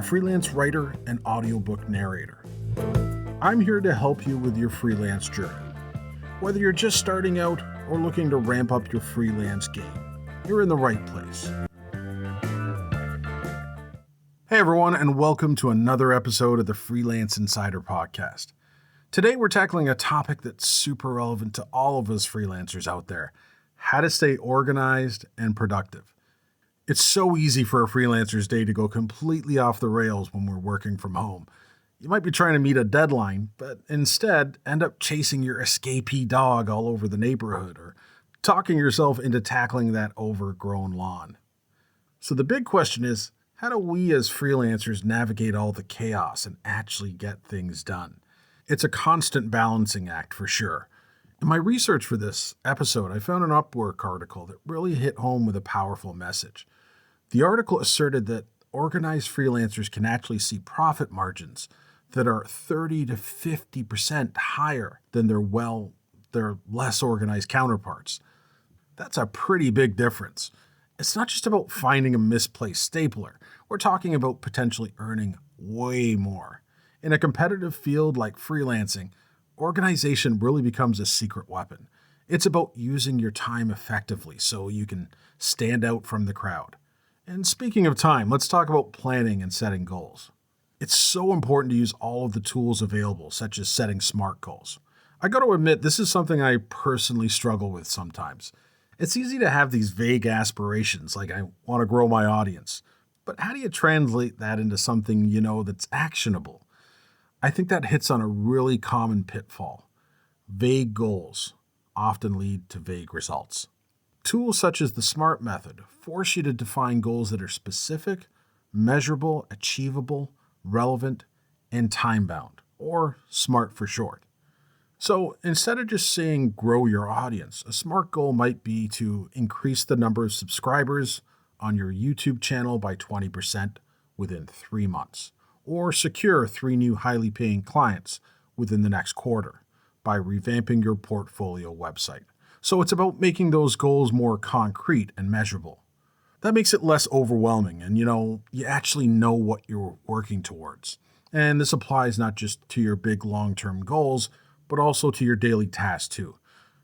freelance writer and audiobook narrator. I'm here to help you with your freelance journey. Whether you're just starting out or looking to ramp up your freelance game, you're in the right place. Hey everyone, and welcome to another episode of the Freelance Insider Podcast. Today we're tackling a topic that's super relevant to all of us freelancers out there: how to stay organized and productive. It's so easy for a freelancer's day to go completely off the rails when we're working from home. You might be trying to meet a deadline, but instead end up chasing your escapee dog all over the neighborhood or talking yourself into tackling that overgrown lawn. So the big question is, how do we as freelancers navigate all the chaos and actually get things done? It's a constant balancing act for sure. In my research for this episode, I found an Upwork article that really hit home with a powerful message. The article asserted that organized freelancers can actually see profit margins that are 30 to 50% higher than their less organized counterparts. That's a pretty big difference. It's not just about finding a misplaced stapler. We're talking about potentially earning way more. In a competitive field like freelancing, organization really becomes a secret weapon. It's about using your time effectively so you can stand out from the crowd. And speaking of time, let's talk about planning and setting goals. It's so important to use all of the tools available, such as setting SMART goals. I got to admit, this is something I personally struggle with sometimes. It's easy to have these vague aspirations, like I want to grow my audience. But how do you translate that into something that's actionable? I think that hits on a really common pitfall. Vague goals often lead to vague results. Tools such as the SMART method force you to define goals that are specific, measurable, achievable, relevant, and time-bound, or SMART for short. So instead of just saying grow your audience, a SMART goal might be to increase the number of subscribers on your YouTube channel by 20% within 3 months, or secure 3 new highly paying clients within the next quarter by revamping your portfolio website. So it's about making those goals more concrete and measurable. That makes it less overwhelming and, you actually know what you're working towards. And this applies not just to your big long-term goals, but also to your daily tasks too.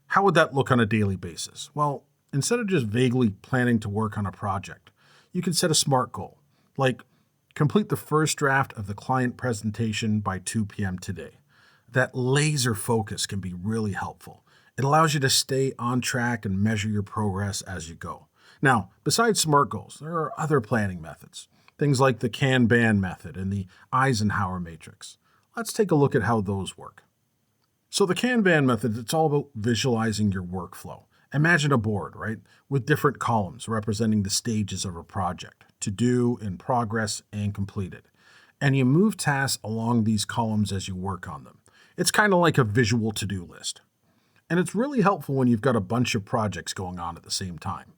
How would that look on a daily basis? Well, instead of just vaguely planning to work on a project, you can set a SMART goal, like complete the first draft of the client presentation by 2 p.m. today. That laser focus can be really helpful. It allows you to stay on track and measure your progress as you go. Now, besides SMART goals, there are other planning methods, things like the Kanban method and the Eisenhower matrix. Let's take a look at how those work. So the Kanban method, it's all about visualizing your workflow. Imagine a board, right, with different columns representing the stages of a project: to do, in progress, and completed. And you move tasks along these columns as you work on them. It's kind of like a visual to-do list. And it's really helpful when you've got a bunch of projects going on at the same time.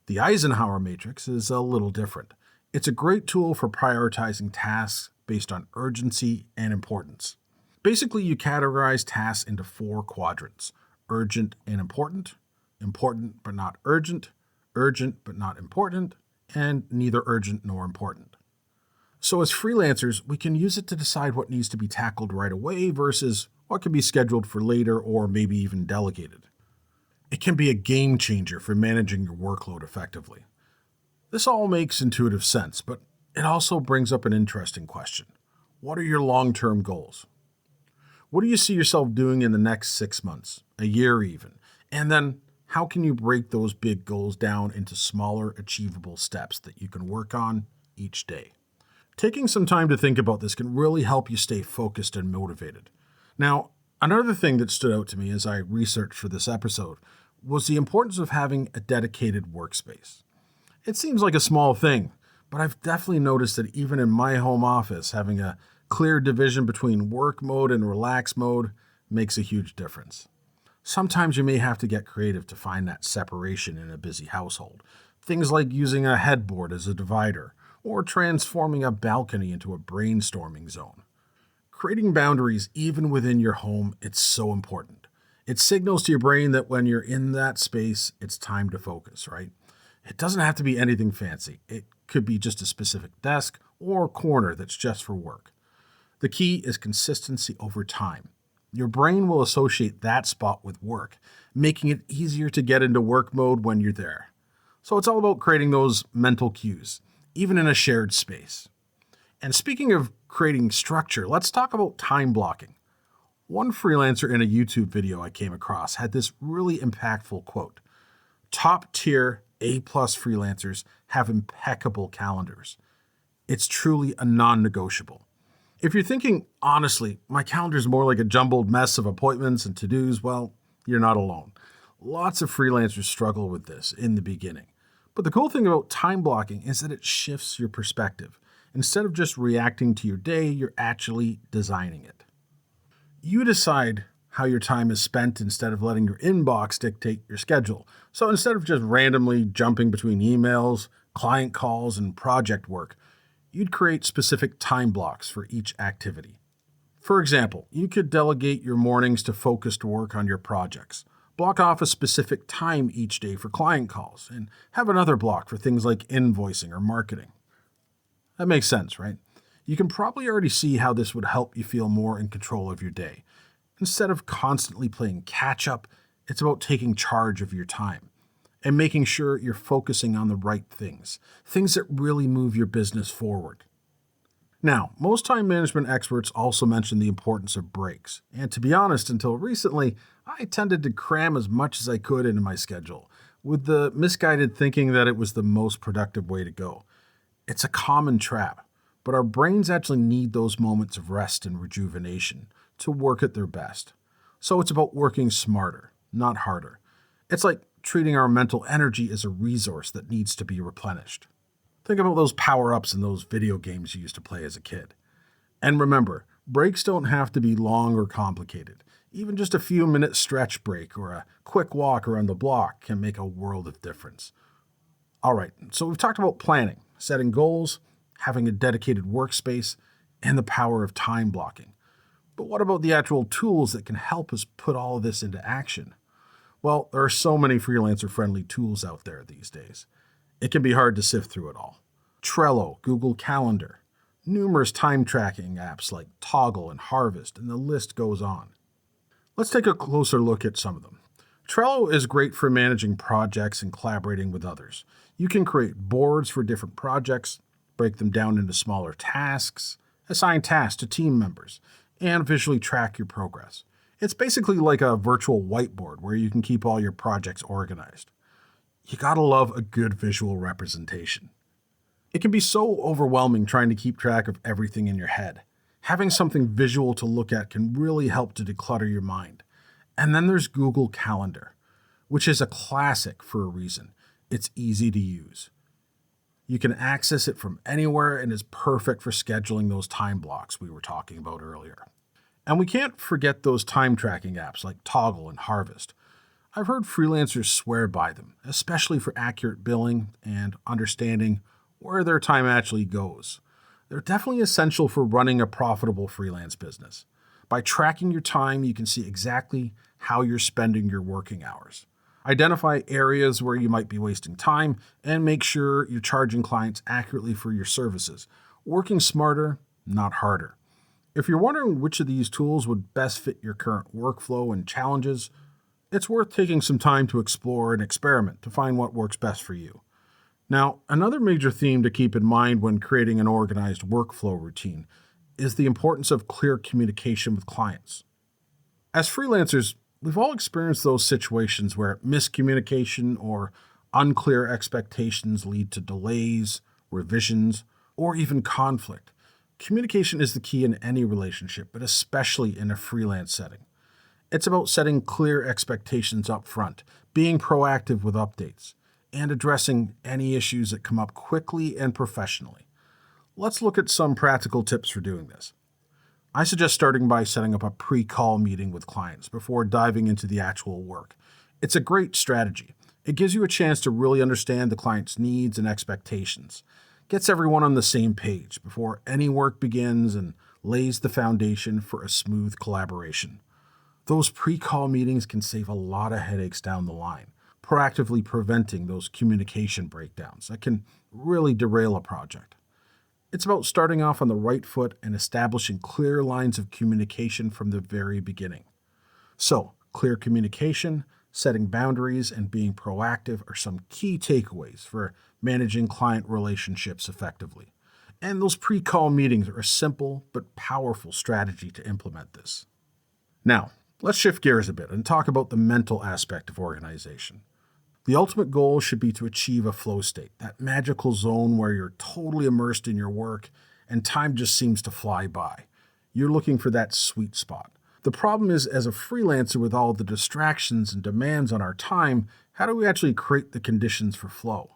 The Eisenhower matrix is a little different. It's a great tool for prioritizing tasks based on urgency and importance. Basically, you categorize tasks into 4 quadrants: urgent and important, important but not urgent, urgent but not important, and neither urgent nor important. So as freelancers, we can use it to decide what needs to be tackled right away versus what can be scheduled for later or maybe even delegated. It can be a game changer for managing your workload effectively. This all makes intuitive sense, but it also brings up an interesting question. What are your long-term goals? What do you see yourself doing in the next 6 months, a year even? And then how can you break those big goals down into smaller, achievable steps that you can work on each day? Taking some time to think about this can really help you stay focused and motivated. Now, another thing that stood out to me as I researched for this episode was the importance of having a dedicated workspace. It seems like a small thing, but I've definitely noticed that even in my home office, having a clear division between work mode and relax mode makes a huge difference. Sometimes you may have to get creative to find that separation in a busy household. Things like using a headboard as a divider or transforming a balcony into a brainstorming zone. Creating boundaries even within your home, it's so important. It signals to your brain that when you're in that space, it's time to focus, right? It doesn't have to be anything fancy. It could be just a specific desk or corner that's just for work. The key is consistency over time. Your brain will associate that spot with work, making it easier to get into work mode when you're there. So it's all about creating those mental cues, even in a shared space. And speaking of creating structure, let's talk about time blocking. One freelancer in a YouTube video I came across had this really impactful quote: "Top tier A-plus freelancers have impeccable calendars. It's truly a non-negotiable." If you're thinking, honestly, my calendar's more like a jumbled mess of appointments and to-dos, well, you're not alone. Lots of freelancers struggle with this in the beginning. But the cool thing about time blocking is that it shifts your perspective. Instead of just reacting to your day, you're actually designing it. You decide how your time is spent instead of letting your inbox dictate your schedule. So instead of just randomly jumping between emails, client calls, and project work, you'd create specific time blocks for each activity. For example, you could delegate your mornings to focused work on your projects, block off a specific time each day for client calls, and have another block for things like invoicing or marketing. That makes sense, right? You can probably already see how this would help you feel more in control of your day. Instead of constantly playing catch-up, it's about taking charge of your time and making sure you're focusing on the right things that really move your business forward. Now, most time management experts also mention the importance of breaks. And to be honest, until recently, I tended to cram as much as I could into my schedule, with the misguided thinking that it was the most productive way to go. It's a common trap, but our brains actually need those moments of rest and rejuvenation to work at their best. So it's about working smarter, not harder. It's like treating our mental energy as a resource that needs to be replenished. Think about those power-ups in those video games you used to play as a kid. And remember, breaks don't have to be long or complicated. Even just a few minute stretch break or a quick walk around the block can make a world of difference. All right, so we've talked about planning, setting goals, having a dedicated workspace, and the power of time blocking. But what about the actual tools that can help us put all of this into action? Well, there are so many freelancer-friendly tools out there these days. It can be hard to sift through it all. Trello, Google Calendar, numerous time tracking apps like Toggle and Harvest, and the list goes on. Let's take a closer look at some of them. Trello is great for managing projects and collaborating with others. You can create boards for different projects, break them down into smaller tasks, assign tasks to team members, and visually track your progress. It's basically like a virtual whiteboard where you can keep all your projects organized. You gotta love a good visual representation. It can be so overwhelming trying to keep track of everything in your head. Having something visual to look at can really help to declutter your mind. And then there's Google Calendar, which is a classic for a reason. It's easy to use. You can access it from anywhere and is perfect for scheduling those time blocks we were talking about earlier. And we can't forget those time tracking apps like Toggle and Harvest. I've heard freelancers swear by them, especially for accurate billing and understanding where their time actually goes. They're definitely essential for running a profitable freelance business. By tracking your time, you can see exactly how you're spending your working hours. Identify areas where you might be wasting time and make sure you're charging clients accurately for your services. Working smarter, not harder. If you're wondering which of these tools would best fit your current workflow and challenges, it's worth taking some time to explore and experiment to find what works best for you. Now, another major theme to keep in mind when creating an organized workflow routine is the importance of clear communication with clients. As freelancers, we've all experienced those situations where miscommunication or unclear expectations lead to delays, revisions, or even conflict. Communication is the key in any relationship, but especially in a freelance setting. It's about setting clear expectations up front, being proactive with updates, and addressing any issues that come up quickly and professionally. Let's look at some practical tips for doing this. I suggest starting by setting up a pre-call meeting with clients before diving into the actual work. It's a great strategy. It gives you a chance to really understand the client's needs and expectations, gets everyone on the same page before any work begins, and lays the foundation for a smooth collaboration. Those pre-call meetings can save a lot of headaches down the line, proactively preventing those communication breakdowns that can really derail a project. It's about starting off on the right foot and establishing clear lines of communication from the very beginning. So, clear communication, setting boundaries, and being proactive are some key takeaways for managing client relationships effectively. And those pre-call meetings are a simple but powerful strategy to implement this. Now, let's shift gears a bit and talk about the mental aspect of organization. The ultimate goal should be to achieve a flow state, that magical zone where you're totally immersed in your work and time just seems to fly by. You're looking for that sweet spot. The problem is, as a freelancer with all the distractions and demands on our time, how do we actually create the conditions for flow?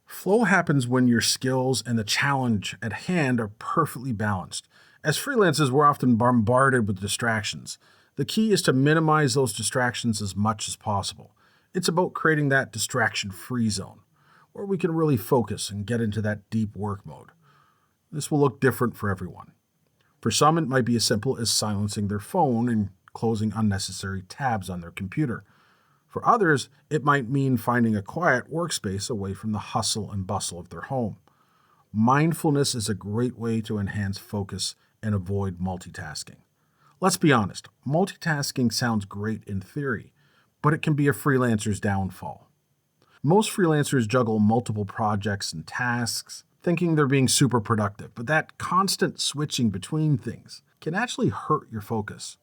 Flow happens when your skills and the challenge at hand are perfectly balanced. As freelancers, we're often bombarded with distractions. The key is to minimize those distractions as much as possible. It's about creating that distraction-free zone, where we can really focus and get into that deep work mode. This will look different for everyone. For some, it might be as simple as silencing their phone and closing unnecessary tabs on their computer. For others, it might mean finding a quiet workspace away from the hustle and bustle of their home. Mindfulness is a great way to enhance focus and avoid multitasking. Let's be honest, multitasking sounds great in theory, but it can be a freelancer's downfall. Most freelancers juggle multiple projects and tasks, thinking they're being super productive, but that constant switching between things can actually hurt your focus.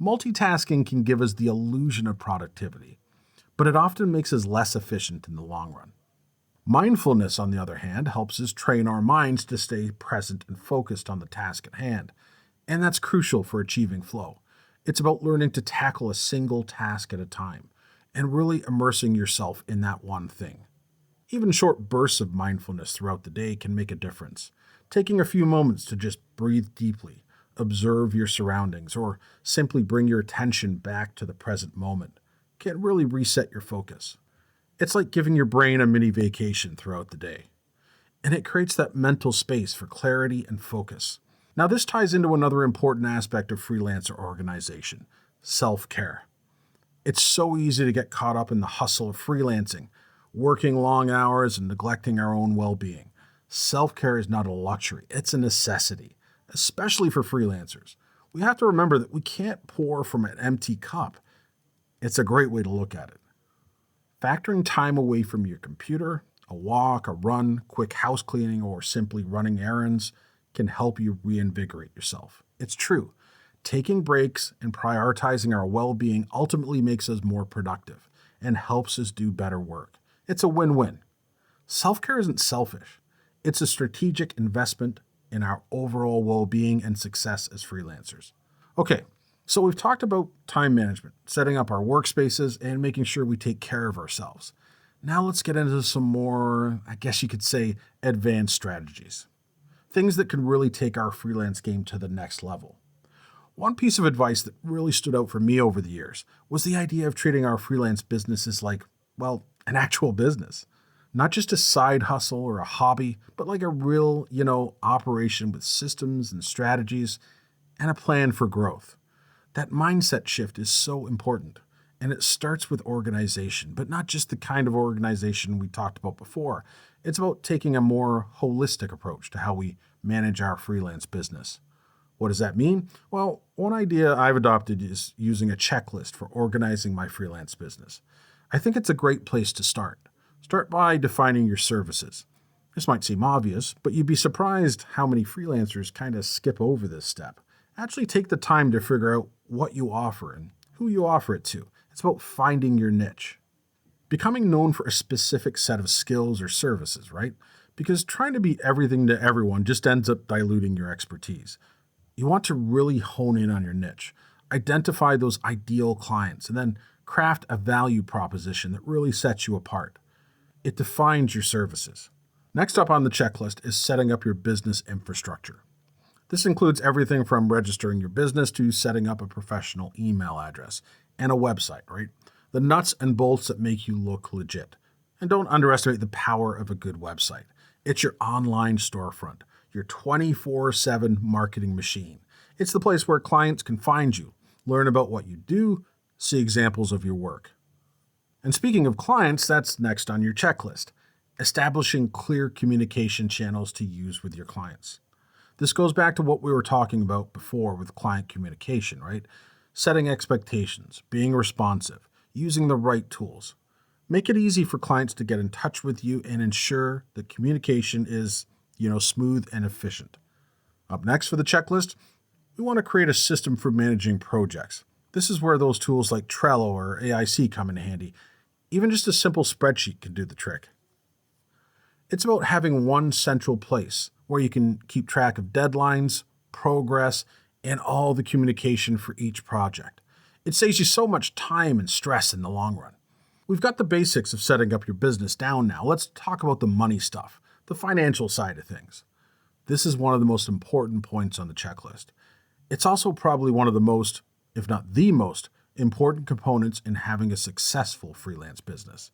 Multitasking can give us the illusion of productivity, but it often makes us less efficient in the long run. Mindfulness, on the other hand, helps us train our minds to stay present and focused on the task at hand, and that's crucial for achieving flow. It's about learning to tackle a single task at a time and really immersing yourself in that one thing. Even short bursts of mindfulness throughout the day can make a difference. Taking a few moments to just breathe deeply, observe your surroundings, or simply bring your attention back to the present moment can really reset your focus. It's like giving your brain a mini vacation throughout the day. And it creates that mental space for clarity and focus. Now, this ties into another important aspect of freelancer organization, self-care. It's so easy to get caught up in the hustle of freelancing, working long hours and neglecting our own well-being. Self-care is not a luxury, it's a necessity, especially for freelancers. We have to remember that we can't pour from an empty cup. It's a great way to look at it. Factoring time away from your computer, a walk, a run, quick house cleaning, or simply running errands can help you reinvigorate yourself. It's true. Taking breaks and prioritizing our well-being ultimately makes us more productive and helps us do better work. It's a win-win. Self-care isn't selfish. It's a strategic investment in our overall well-being and success as freelancers. Okay, so we've talked about time management, setting up our workspaces, and making sure we take care of ourselves. Now let's get into some more, I guess you could say, advanced strategies. Things that can really take our freelance game to the next level. One piece of advice that really stood out for me over the years was the idea of treating our freelance businesses like, well, an actual business. Not just a side hustle or a hobby, but like a real, operation with systems and strategies and a plan for growth. That mindset shift is so important, and it starts with organization, but not just the kind of organization we talked about before. It's about taking a more holistic approach to how we manage our freelance business. What does that mean? Well, one idea I've adopted is using a checklist for organizing my freelance business. I think it's a great place to start. Start by defining your services. This might seem obvious, but you'd be surprised how many freelancers kind of skip over this step. Actually take the time to figure out what you offer and who you offer it to. It's about finding your niche. Becoming known for a specific set of skills or services, right? Because trying to be everything to everyone just ends up diluting your expertise. You want to really hone in on your niche, identify those ideal clients, and then craft a value proposition that really sets you apart. It defines your services. Next up on the checklist is setting up your business infrastructure. This includes everything from registering your business to setting up a professional email address and a website, right? The nuts and bolts that make you look legit. And don't underestimate the power of a good website. It's your online storefront, your 24/7 marketing machine. It's the place where clients can find you, learn about what you do, see examples of your work. And speaking of clients, that's next on your checklist. establishing clear communication channels to use with your clients. This goes back to what we were talking about before with client communication, right? Setting expectations, being responsive, using the right tools. Make it easy for clients to get in touch with you and ensure that communication is, smooth and efficient. Up next for the checklist, we want to create a system for managing projects. This is where those tools like Trello or AIC come in handy. Even just a simple spreadsheet can do the trick. It's about having one central place where you can keep track of deadlines, progress, and all the communication for each project. It saves you so much time and stress in the long run. We've got the basics of setting up your business down now. Let's talk about the money stuff, the financial side of things. This is one of the most important points on the checklist. It's also probably one of the most, if not the most, important components in having a successful freelance business.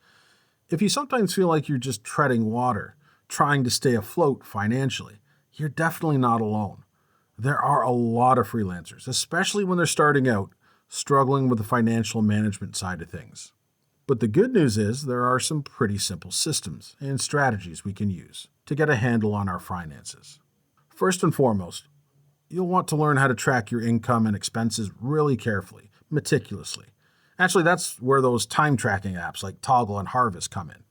If you sometimes feel like you're just treading water, trying to stay afloat financially, you're definitely not alone. There are a lot of freelancers, especially when they're starting out, struggling with the financial management side of things. But the good news is there are some pretty simple systems and strategies we can use to get a handle on our finances. First and foremost, you'll want to learn how to track your income and expenses really carefully, meticulously. Actually, that's where those time tracking apps like Toggle and Harvest come in.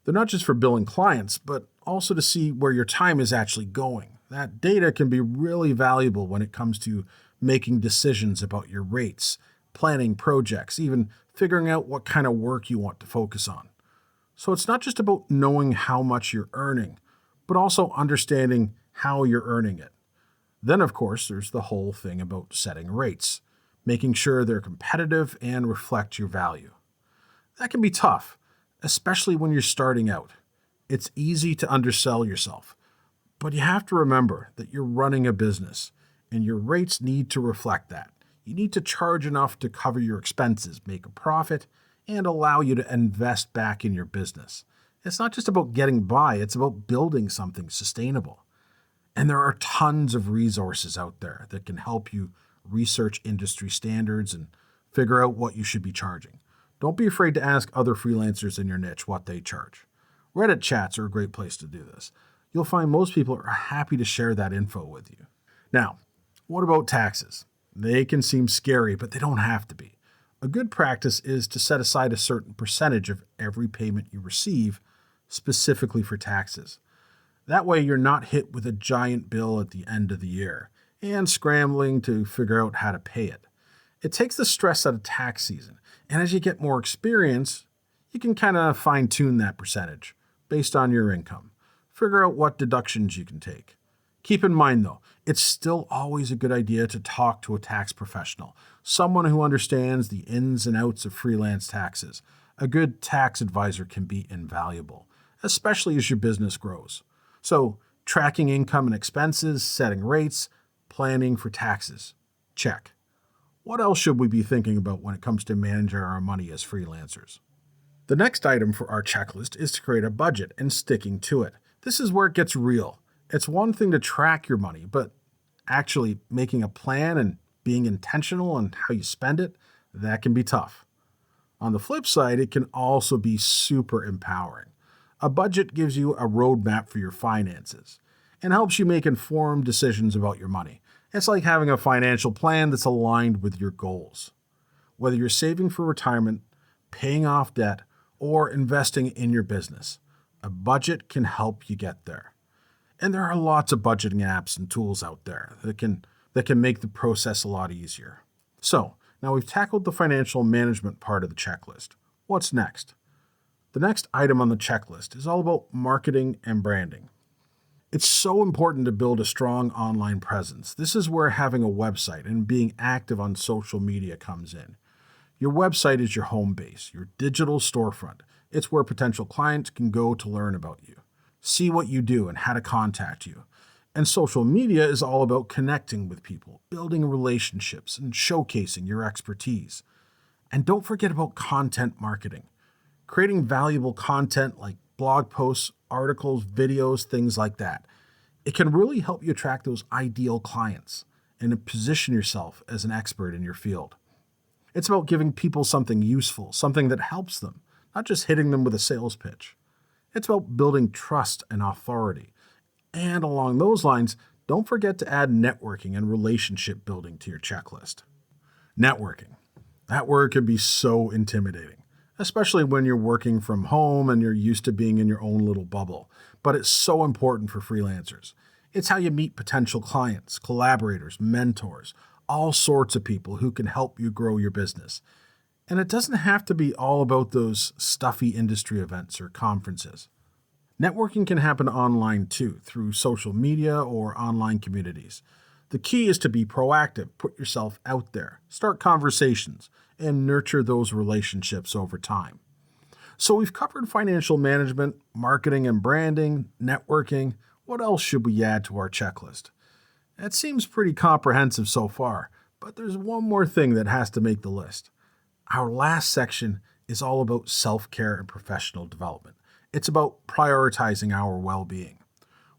They're not just for billing clients, but also to see where your time is actually going. That data can be really valuable when it comes to making decisions about your rates, planning projects, even figuring out what kind of work you want to focus on. So it's not just about knowing how much you're earning, but also understanding how you're earning it. Then, of course, there's the whole thing about setting rates, making sure they're competitive and reflect your value. That can be tough, especially when you're starting out. It's easy to undersell yourself, but you have to remember that you're running a business, and your rates need to reflect that. You need to charge enough to cover your expenses, make a profit, and allow you to invest back in your business. It's not just about getting by, it's about building something sustainable. And there are tons of resources out there that can help you research industry standards and figure out what you should be charging. Don't be afraid to ask other freelancers in your niche what they charge. Reddit chats are a great place to do this. You'll find most people are happy to share that info with you. Now, what about taxes? They can seem scary, but they don't have to be. A good practice is to set aside a certain percentage of every payment you receive specifically for taxes. That way you're not hit with a giant bill at the end of the year and scrambling to figure out how to pay it. It takes the stress out of tax season, and as you get more experience, you can kind of fine-tune that percentage based on your income. Figure out what deductions you can take. Keep in mind, though, it's still always a good idea to talk to a tax professional, someone who understands the ins and outs of freelance taxes. A good tax advisor can be invaluable, especially as your business grows. So, tracking income and expenses, setting rates, planning for taxes. Check. What else should we be thinking about when it comes to managing our money as freelancers? The next item for our checklist is to create a budget and sticking to it. This is where it gets real. It's one thing to track your money, but actually making a plan and being intentional on how you spend it, that can be tough. On the flip side, it can also be super empowering. A budget gives you a roadmap for your finances and helps you make informed decisions about your money. It's like having a financial plan that's aligned with your goals. Whether you're saving for retirement, paying off debt, or investing in your business, a budget can help you get there. And there are lots of budgeting apps and tools out there that can make the process a lot easier. So, now we've tackled the financial management part of the checklist. What's next? The next item on the checklist is all about marketing and branding. It's so important to build a strong online presence. This is where having a website and being active on social media comes in. Your website is your home base, your digital storefront. It's where potential clients can go to learn about you, see what you do, and how to contact you. And social media is all about connecting with people, building relationships, and showcasing your expertise. And don't forget about content marketing. Creating valuable content like blog posts, articles, videos, things like that. It can really help you attract those ideal clients and position yourself as an expert in your field. It's about giving people something useful, something that helps them, not just hitting them with a sales pitch. It's about building trust and authority. And along those lines, don't forget to add networking and relationship building to your checklist. Networking. That word can be so intimidating, especially when you're working from home and you're used to being in your own little bubble. But it's so important for freelancers. It's how you meet potential clients, collaborators, mentors, all sorts of people who can help you grow your business. And it doesn't have to be all about those stuffy industry events or conferences. Networking can happen online too, through social media or online communities. The key is to be proactive, put yourself out there, start conversations, and nurture those relationships over time. So we've covered financial management, marketing and branding, networking. What else should we add to our checklist? That seems pretty comprehensive so far, but there's one more thing that has to make the list. Our last section is all about self-care and professional development. It's about prioritizing our well-being.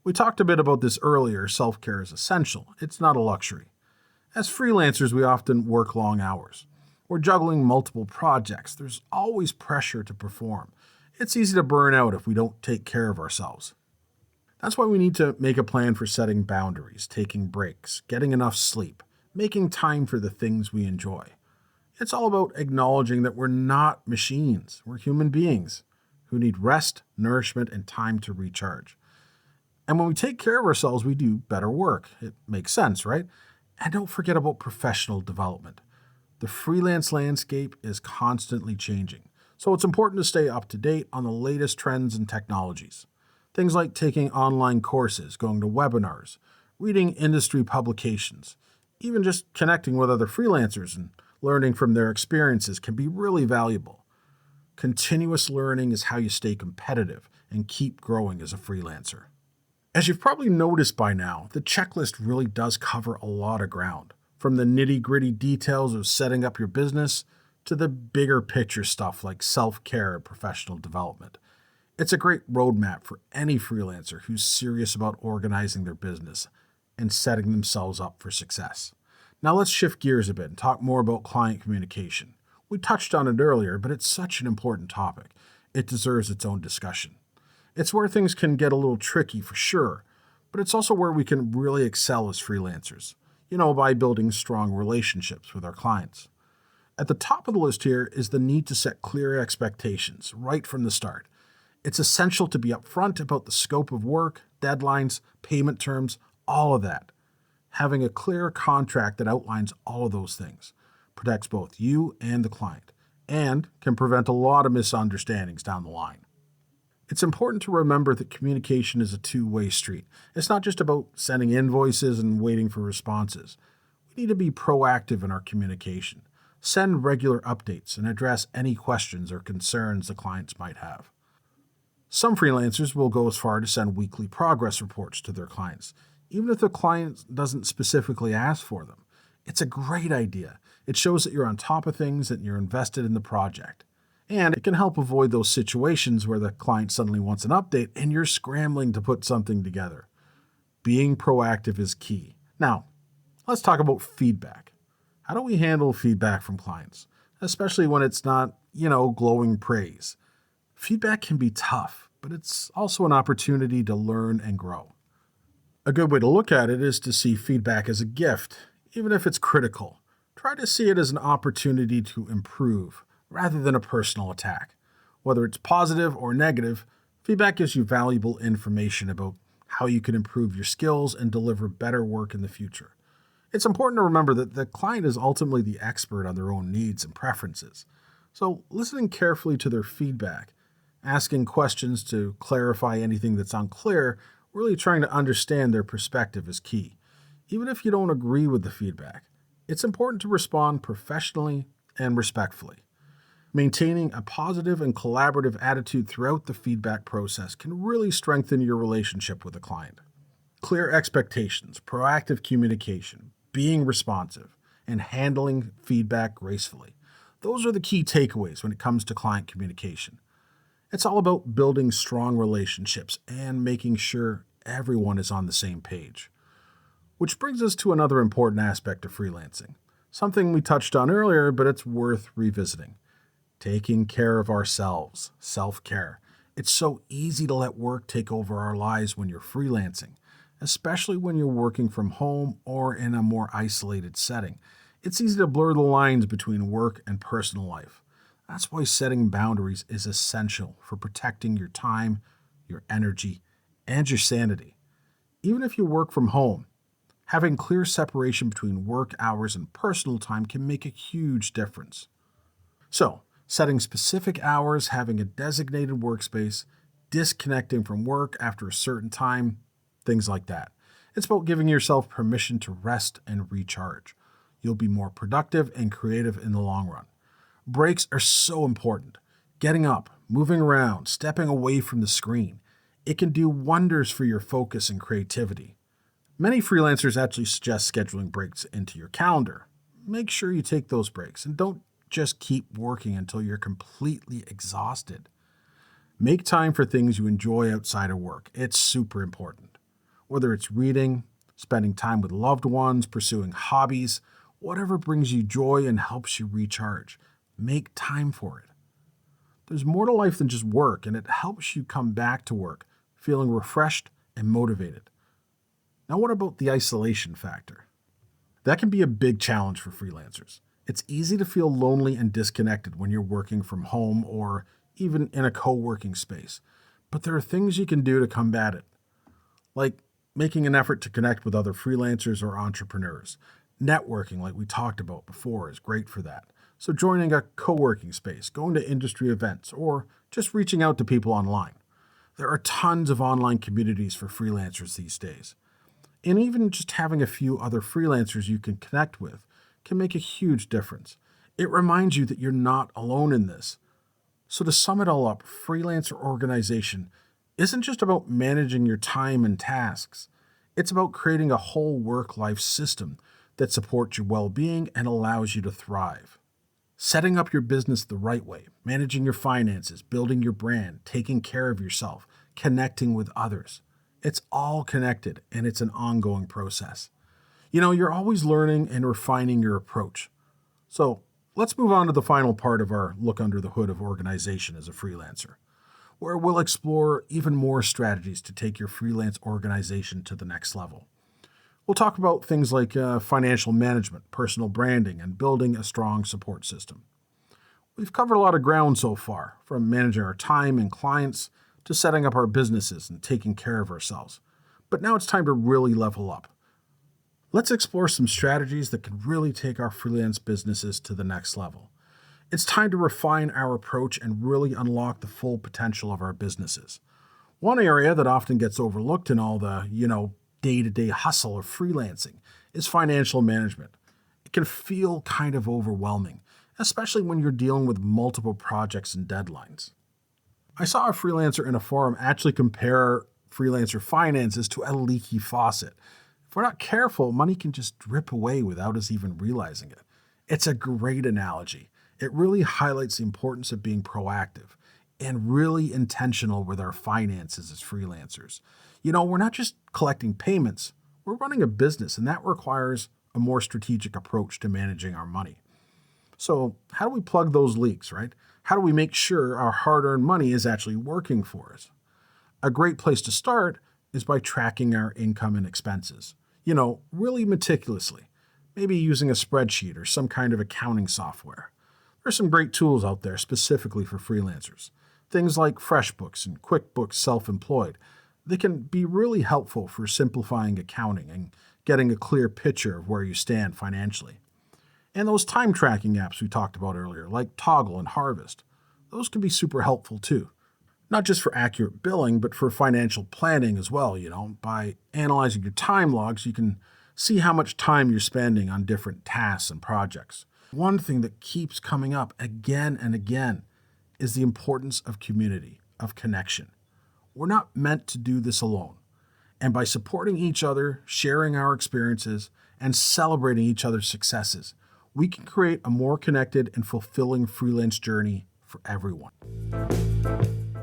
We talked a bit about this earlier. Self-care is essential. It's not a luxury. As freelancers, we often work long hours. We're juggling multiple projects. There's always pressure to perform. It's easy to burn out if we don't take care of ourselves. That's why we need to make a plan for setting boundaries, taking breaks, getting enough sleep, making time for the things we enjoy. It's all about acknowledging that we're not machines. We're human beings who need rest, nourishment, and time to recharge. And when we take care of ourselves, we do better work. It makes sense, right? And don't forget about professional development. The freelance landscape is constantly changing, so it's important to stay up to date on the latest trends and technologies. Things like taking online courses, going to webinars, reading industry publications, even just connecting with other freelancers and learning from their experiences can be really valuable. Continuous learning is how you stay competitive and keep growing as a freelancer. As you've probably noticed by now, the checklist really does cover a lot of ground, from the nitty-gritty details of setting up your business to the bigger picture stuff like self-care and professional development. It's a great roadmap for any freelancer who's serious about organizing their business and setting themselves up for success. Now let's shift gears a bit and talk more about client communication. We touched on it earlier, but it's such an important topic. It deserves its own discussion. It's where things can get a little tricky for sure, but it's also where we can really excel as freelancers, by building strong relationships with our clients. At the top of the list here is the need to set clear expectations right from the start. It's essential to be upfront about the scope of work, deadlines, payment terms, all of that. Having a clear contract that outlines all of those things protects both you and the client and can prevent a lot of misunderstandings down the line. It's important to remember that communication is a two-way street. It's not just about sending invoices and waiting for responses. We need to be proactive in our communication, send regular updates, and address any questions or concerns the clients might have. Some freelancers will go as far to send weekly progress reports to their clients, even if the client doesn't specifically ask for them. It's a great idea. It shows that you're on top of things and you're invested in the project. And it can help avoid those situations where the client suddenly wants an update and you're scrambling to put something together. Being proactive is key. Now, let's talk about feedback. How do we handle feedback from clients, especially when it's not, glowing praise? Feedback can be tough, but it's also an opportunity to learn and grow. A good way to look at it is to see feedback as a gift, even if it's critical. Try to see it as an opportunity to improve, rather than a personal attack. Whether it's positive or negative, feedback gives you valuable information about how you can improve your skills and deliver better work in the future. It's important to remember that the client is ultimately the expert on their own needs and preferences. So listening carefully to their feedback, asking questions to clarify anything that's unclear, really trying to understand their perspective is key. Even if you don't agree with the feedback, it's important to respond professionally and respectfully. Maintaining a positive and collaborative attitude throughout the feedback process can really strengthen your relationship with the client. Clear expectations, proactive communication, being responsive, and handling feedback gracefully. Those are the key takeaways when it comes to client communication. It's all about building strong relationships and making sure everyone is on the same page. Which brings us to another important aspect of freelancing, something we touched on earlier, but it's worth revisiting. Taking care of ourselves, self-care. It's so easy to let work take over our lives when you're freelancing, especially when you're working from home or in a more isolated setting. It's easy to blur the lines between work and personal life. That's why setting boundaries is essential for protecting your time, your energy, and your sanity. Even if you work from home, having clear separation between work hours and personal time can make a huge difference. So, setting specific hours, having a designated workspace, disconnecting from work after a certain time, things like that. It's about giving yourself permission to rest and recharge. You'll be more productive and creative in the long run. Breaks are so important. Getting up, moving around, stepping away from the screen. It can do wonders for your focus and creativity. Many freelancers actually suggest scheduling breaks into your calendar. Make sure you take those breaks and don't just keep working until you're completely exhausted. Make time for things you enjoy outside of work. It's super important. Whether it's reading, spending time with loved ones, pursuing hobbies, whatever brings you joy and helps you recharge, make time for it. There's more to life than just work, and it helps you come back to work feeling refreshed and motivated. Now, what about the isolation factor? That can be a big challenge for freelancers. It's easy to feel lonely and disconnected when you're working from home or even in a co-working space. But there are things you can do to combat it, like making an effort to connect with other freelancers or entrepreneurs. Networking, like we talked about before, is great for that. So joining a co-working space, going to industry events, or just reaching out to people online. There are tons of online communities for freelancers these days. And even just having a few other freelancers you can connect with can make a huge difference. It reminds you that you're not alone in this. So to sum it all up, freelancer organization isn't just about managing your time and tasks. It's about creating a whole work-life system that supports your well-being and allows you to thrive. Setting up your business the right way, managing your finances, building your brand, taking care of yourself, connecting with others. It's all connected, and it's an ongoing process. You're always learning and refining your approach. So let's move on to the final part of our look under the hood of organization as a freelancer, where we'll explore even more strategies to take your freelance organization to the next level. We'll talk about things like financial management, personal branding, and building a strong support system. We've covered a lot of ground so far, from managing our time and clients to setting up our businesses and taking care of ourselves. But now it's time to really level up. Let's explore some strategies that can really take our freelance businesses to the next level. It's time to refine our approach and really unlock the full potential of our businesses. One area that often gets overlooked in all the, day-to-day hustle of freelancing is financial management. It can feel kind of overwhelming, especially when you're dealing with multiple projects and deadlines. I saw a freelancer in a forum actually compare freelancer finances to a leaky faucet. If we're not careful, money can just drip away without us even realizing it. It's a great analogy. It really highlights the importance of being proactive and really intentional with our finances as freelancers. We're not just collecting payments, we're running a business, and that requires a more strategic approach to managing our money. So how do we plug those leaks, right? How do we make sure our hard-earned money is actually working for us? A great place to start is by tracking our income and expenses. Really meticulously. Maybe using a spreadsheet or some kind of accounting software. There's some great tools out there specifically for freelancers. Things like FreshBooks and QuickBooks Self-Employed. They can be really helpful for simplifying accounting and getting a clear picture of where you stand financially. And those time tracking apps we talked about earlier, like Toggle and Harvest, those can be super helpful too. Not just for accurate billing, but for financial planning as well. By analyzing your time logs, you can see how much time you're spending on different tasks and projects. One thing that keeps coming up again and again is the importance of community, of connection. We're not meant to do this alone. And by supporting each other, sharing our experiences, and celebrating each other's successes, we can create a more connected and fulfilling freelance journey for everyone.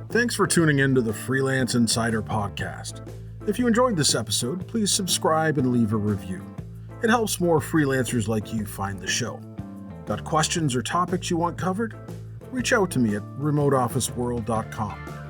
Thanks for tuning in to the Freelance Insider Podcast. If you enjoyed this episode, please subscribe and leave a review. It helps more freelancers like you find the show. Got questions or topics you want covered? Reach out to me at remoteofficeworld.com.